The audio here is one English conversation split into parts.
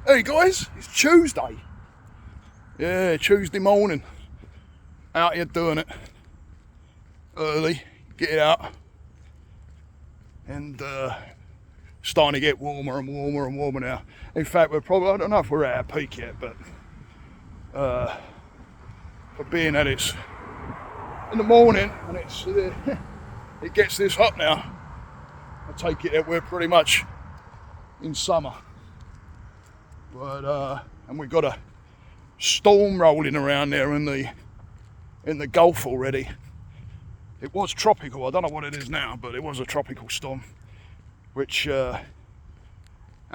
Hey guys, it's Tuesday. Yeah, Tuesday morning. Out here doing it. Early, get it out. And starting to get warmer and warmer and warmer now. In fact, we're probably, I don't know if we're at our peak yet, but for being that it's in the morning and it's it gets this hot now, I take it that we're pretty much in summer. But and we've got a storm rolling around there in the Gulf already. It was tropical. I don't know what it is now, but it was a tropical storm, which our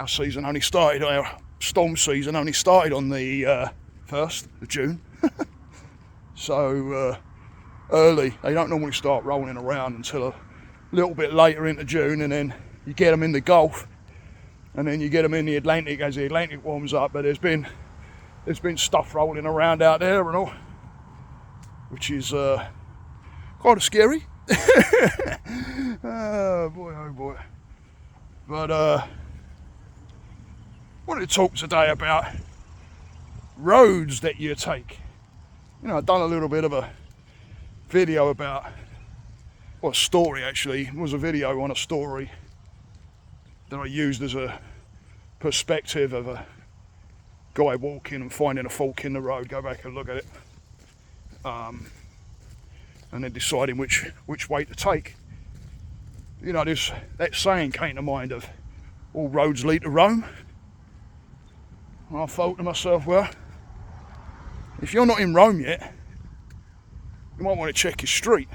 season only started. Our storm season only started on the 1st of June. So early. They don't normally start rolling around until a little bit later into June, and then you get them in the Gulf. And then you get them in the Atlantic as the Atlantic warms up. But there's been stuff rolling around out there and all, which is kind of scary. Oh boy. But I wanted to talk today about roads that you take. You know, I've done a little bit of a video about, well, a story actually. It was a video on a story that I used as a perspective of a guy walking and finding a fork in the road. Go back and look at it, and then deciding which way to take. You know, that saying came to mind of all roads lead to Rome. And I thought to myself, well, if you're not in Rome yet, you might want to check your street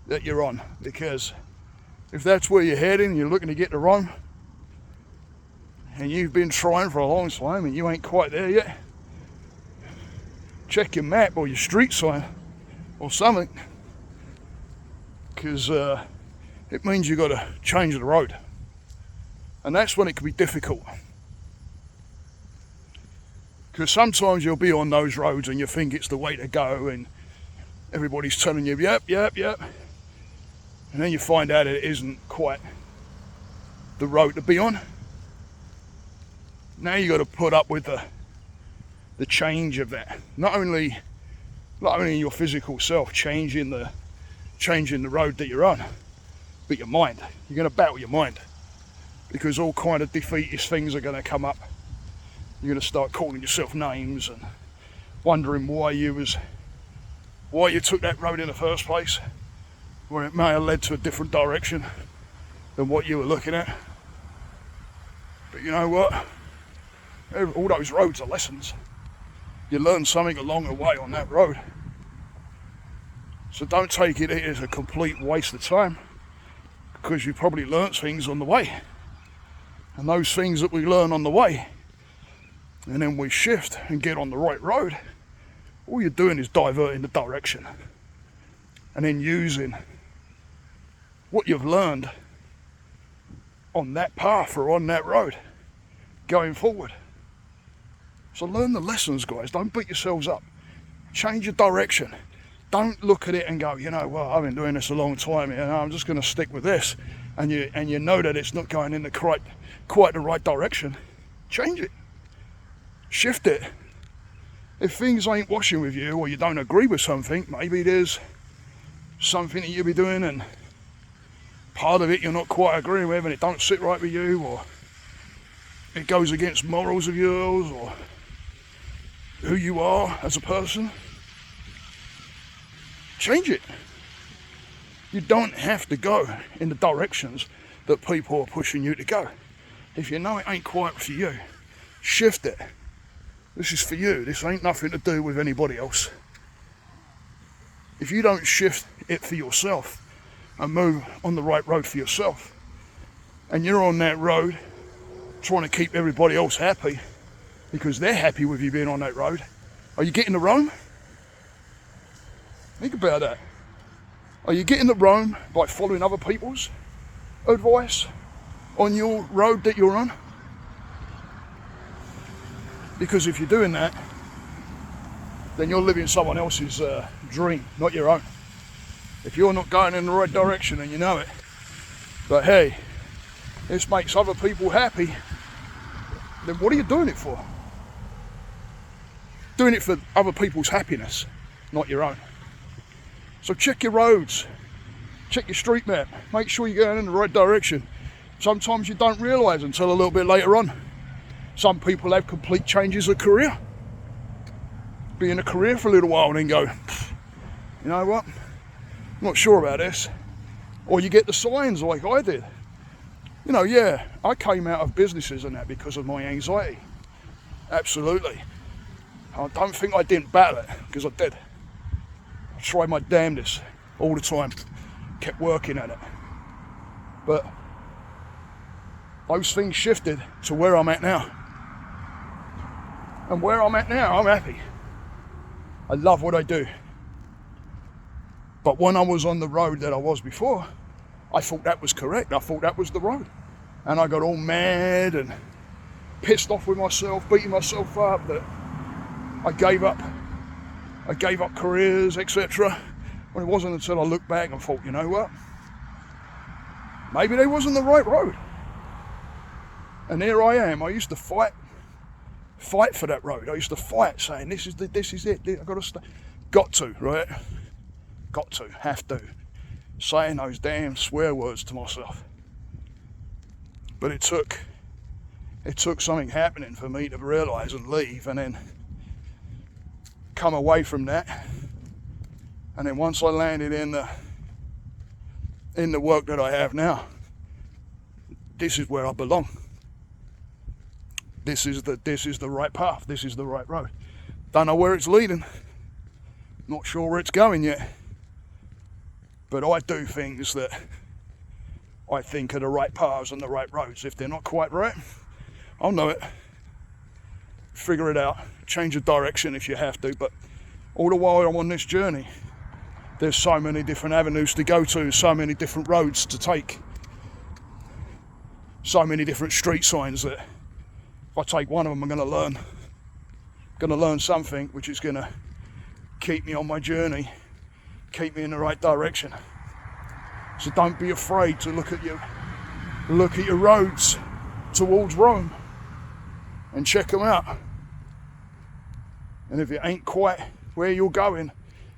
that you're on, because if that's where you're heading and you're looking to get to Rome, and you've been trying for a long time and you ain't quite there yet, check your map or your street sign or something, because it means you've got to change the road. And that's when it can be difficult, because sometimes you'll be on those roads and you think it's the way to go and everybody's telling you yep, and then you find out it isn't quite the road to be on. Now you got to put up with the change of that. Not only your physical self changing the road that you're on, but your mind. You're going to battle your mind, because all kind of defeatist things are going to come up. You're going to start calling yourself names and wondering why you took that road in the first place, where it may have led to a different direction than what you were looking at. But you know what? All those roads are lessons. You learn something along the way on that road. So don't take it as a complete waste of time, because you probably learnt things on the way. And those things that we learn on the way, and then we shift and get on the right road, all you're doing is diverting the direction, and then using what you've learned on that path or on that road going forward. So learn the lessons, guys. Don't beat yourselves up. Change your direction. Don't look at it and go, you know, well, I've been doing this a long time, you know, I'm just going to stick with this. And you know that it's not going in the quite the right direction. Change it. Shift it. If things ain't washing with you, or you don't agree with something, maybe there's something that you'll be doing and part of it you're not quite agreeing with and it don't sit right with you, or it goes against morals of yours or who you are as a person, change it. You don't have to go in the directions that people are pushing you to go. If you know it ain't quite for you, shift it. This is for you. This ain't nothing to do with anybody else. If you don't shift it for yourself and move on the right road for yourself, and you're on that road trying to keep everybody else happy because they're happy with you being on that road, are you getting to Rome? Think about that. Are you getting to Rome by following other people's advice on your road that you're on? Because if you're doing that, then you're living someone else's dream, not your own. If you're not going in the right direction and you know it, but hey, this makes other people happy, then what are you doing it for? Doing it for other people's happiness, not your own. So check your roads, check your street map, make sure you're going in the right direction. Sometimes you don't realise until a little bit later on. Some people have complete changes of career. Be in a career for a little while and then go, you know what, I'm not sure about this. Or you get the signs like I did. You know, yeah, I came out of businesses and that because of my anxiety. Absolutely. I don't think I didn't battle it, because I did. I tried my damnedest all the time, kept working at it. But those things shifted to where I'm at now. And where I'm at now, I'm happy. I love what I do. But when I was on the road that I was before, I thought that was correct. I thought that was the road. And I got all mad and pissed off with myself, beating myself up that I gave up careers, etc. Well, it wasn't until I looked back and thought, you know what? Maybe they wasn't the right road. And here I am. I used to fight for that road. I used to fight, saying this is it. I got to, right? Got to, have to. Saying those damn swear words to myself. But it took something happening for me to realise and leave, and then come away from that. And then once I landed in the work that I have now, this is where I belong. This is the right path. This is the right road. Don't know where it's leading. Not sure where it's going yet. But I do things that I think are the right paths and the right roads. If they're not quite right, I'll know it. Figure it out. Change of direction if you have to. But all the while I'm on this journey, there's so many different avenues to go to, so many different roads to take, so many different street signs that if I take one of them, I'm going to learn something which is going to keep me on my journey, keep me in the right direction. So don't be afraid to look at your roads towards Rome and check them out. And if it ain't quite where you're going,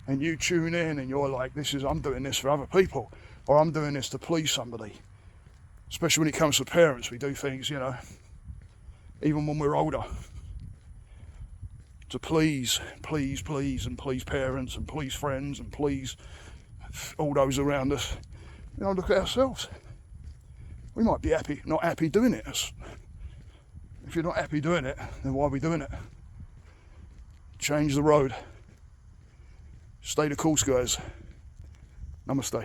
and you tune in and you're like, I'm doing this for other people, or I'm doing this to please somebody. Especially when it comes to parents, we do things, even when we're older, to please and please parents and please friends and please all those around us. Look at ourselves. We might be not happy doing it. If you're not happy doing it, then why are we doing it? Change the road. Stay the course, guys. Namaste.